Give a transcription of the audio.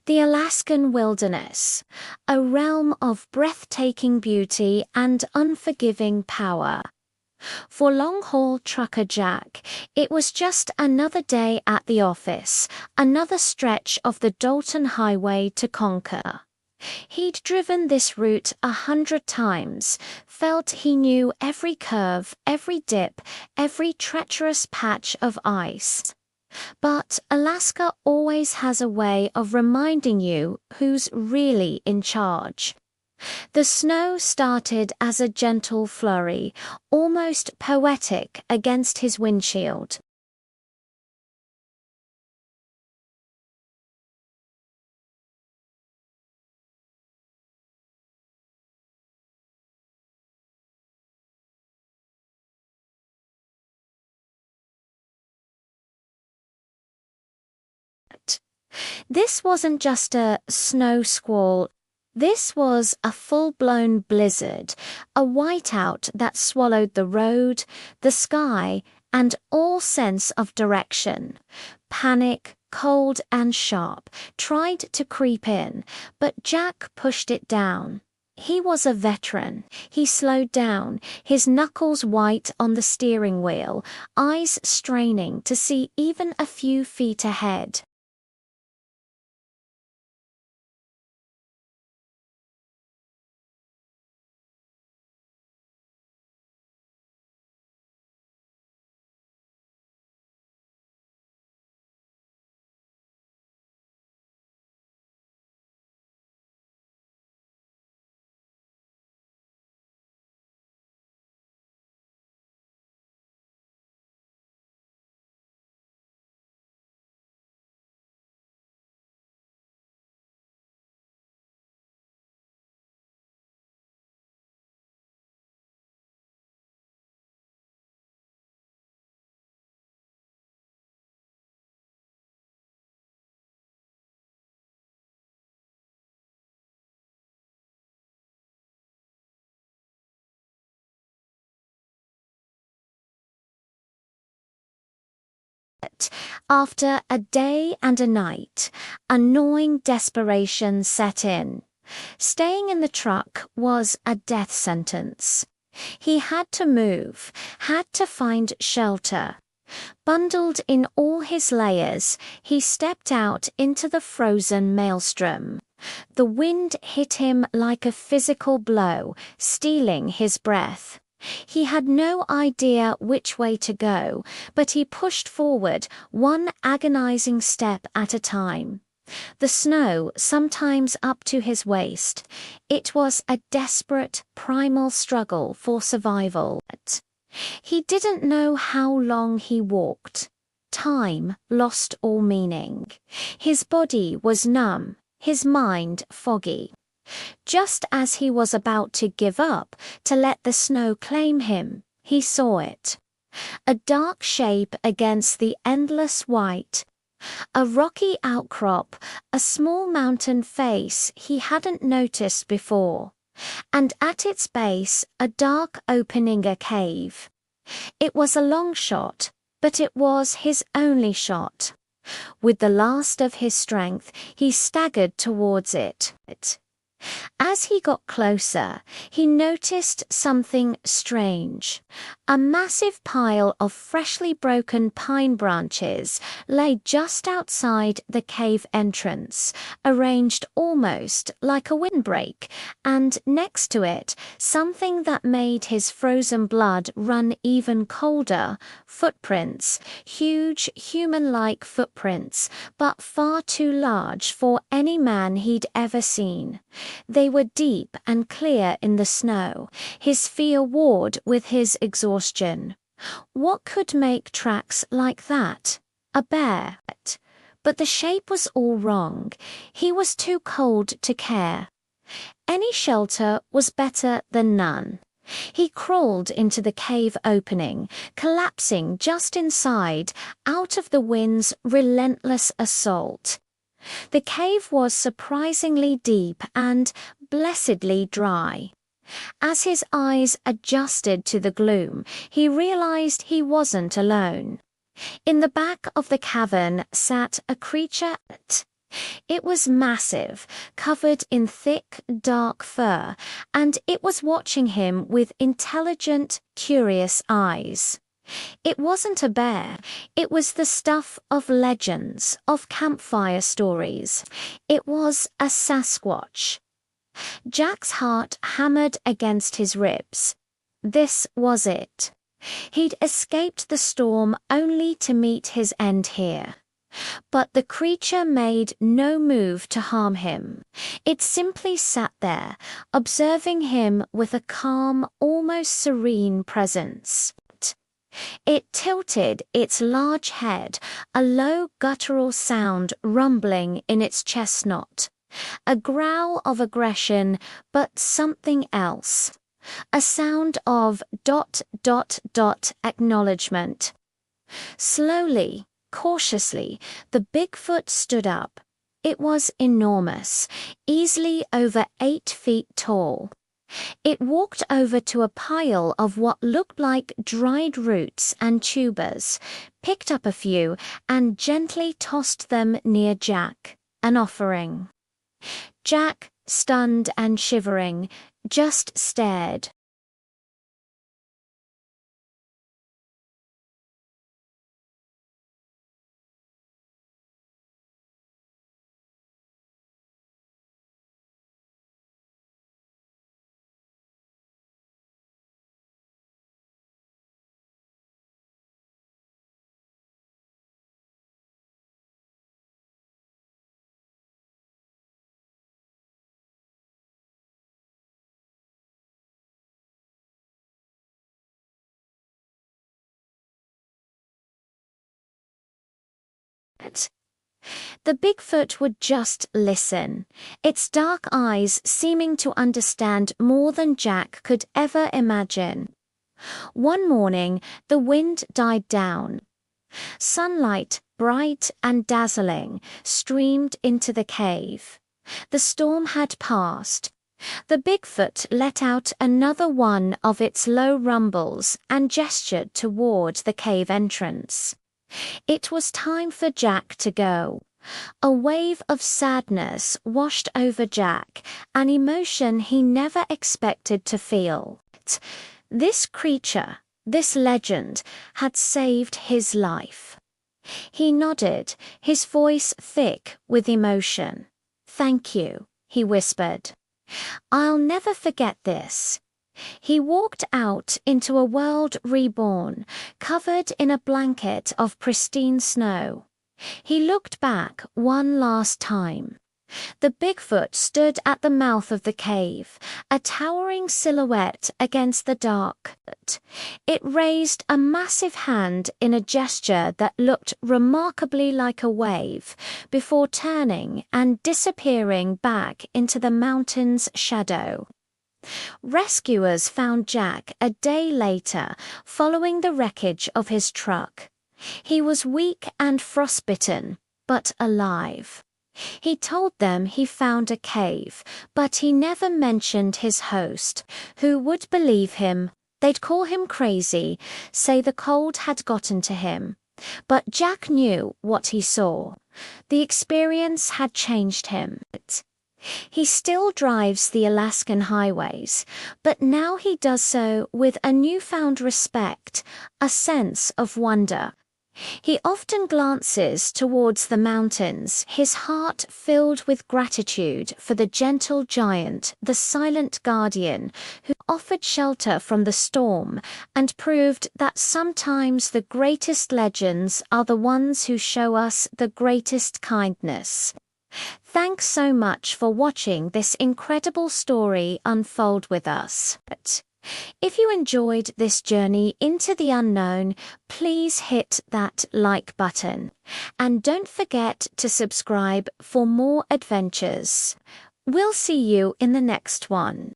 The Alaskan wilderness, a realm of breathtaking beauty and unforgiving power. For long-haul trucker Jack, it was just another day at the office, another stretch of the Dalton Highway to conquer. He'd driven this route 100 times, felt he knew every curve, every dip, every treacherous patch of ice. But Alaska always has a way of reminding you who's really in charge. The snow started as a gentle flurry, almost poetic against his windshield. This wasn't just a snow squall. This was a full-blown blizzard, a whiteout that swallowed the road, the sky, and all sense of direction. Panic, cold and sharp, tried to creep in, but Jack pushed it down. He was a veteran. He slowed down, his knuckles white on the steering wheel, eyes straining to see even a few feet ahead. After a day and a night, a gnawing desperation set in. Staying in the truck was a death sentence. He had to move, had to find shelter. Bundled in all his layers, he stepped out into the frozen maelstrom. The wind hit him like a physical blow, stealing his breath. He had no idea which way to go, but he pushed forward, one agonizing step at a time. The snow sometimes up to his waist. It was a desperate, primal struggle for survival. He didn't know how long he walked. Time lost all meaning. His body was numb, his mind foggy. Just as he was about to give up, to let the snow claim him, he saw it. A dark shape against the endless white. A rocky outcrop, a small mountain face he hadn't noticed before. And at its base, a dark opening, a cave. It was a long shot, but it was his only shot. With the last of his strength, he staggered towards it. As he got closer, he noticed something strange. A massive pile of freshly broken pine branches lay just outside the cave entrance, arranged almost like a windbreak, and next to it, something that made his frozen blood run even colder: footprints, huge human-like footprints, but far too large for any man he'd ever seen. They were deep and clear in the snow, his fear warred with his exhaustion. What could make tracks like that? A bear. But the shape was all wrong. He was too cold to care. Any shelter was better than none. He crawled into the cave opening, collapsing just inside, out of the wind's relentless assault. The cave was surprisingly deep and blessedly dry. As his eyes adjusted to the gloom, he realized he wasn't alone. In the back of the cavern sat a creature. It was massive, covered in thick, dark fur, and it was watching him with intelligent, curious eyes. It wasn't a bear. It was the stuff of legends, of campfire stories. It was a Sasquatch. Jack's heart hammered against his ribs. This was it. He'd escaped the storm only to meet his end here. But the creature made no move to harm him. It simply sat there, observing him with a calm, almost serene presence. It tilted its large head, a low guttural sound rumbling in its chestnut. A growl of aggression, but something else. A sound of ... acknowledgement. Slowly, cautiously, the Bigfoot stood up. It was enormous, easily over 8 feet tall. It walked over to a pile of what looked like dried roots and tubers, picked up a few, and gently tossed them near Jack, an offering. Jack, stunned and shivering, just stared. The Bigfoot would just listen, its dark eyes seeming to understand more than Jack could ever imagine. One morning, the wind died down. Sunlight, bright and dazzling, streamed into the cave. The storm had passed. The Bigfoot let out another one of its low rumbles and gestured toward the cave entrance. It was time for Jack to go. A wave of sadness washed over Jack, an emotion he never expected to feel. This creature, this legend, had saved his life. He nodded, his voice thick with emotion. "Thank you," he whispered. "I'll never forget this." He walked out into a world reborn, covered in a blanket of pristine snow. He looked back one last time. The Bigfoot stood at the mouth of the cave, a towering silhouette against the dark. It raised a massive hand in a gesture that looked remarkably like a wave, before turning and disappearing back into the mountain's shadow. Rescuers found Jack a day later, following the wreckage of his truck. He was weak and frostbitten, but alive. He told them he found a cave, but he never mentioned his host. Who would believe him? They'd call him crazy, say the cold had gotten to him. But Jack knew what he saw. The experience had changed him. He still drives the Alaskan highways, but now he does so with a newfound respect, a sense of wonder. He often glances towards the mountains, his heart filled with gratitude for the gentle giant, the silent guardian, who offered shelter from the storm and proved that sometimes the greatest legends are the ones who show us the greatest kindness. Thanks so much for watching this incredible story unfold with us. If you enjoyed this journey into the unknown, please hit that like button. And don't forget to subscribe for more adventures. We'll see you in the next one.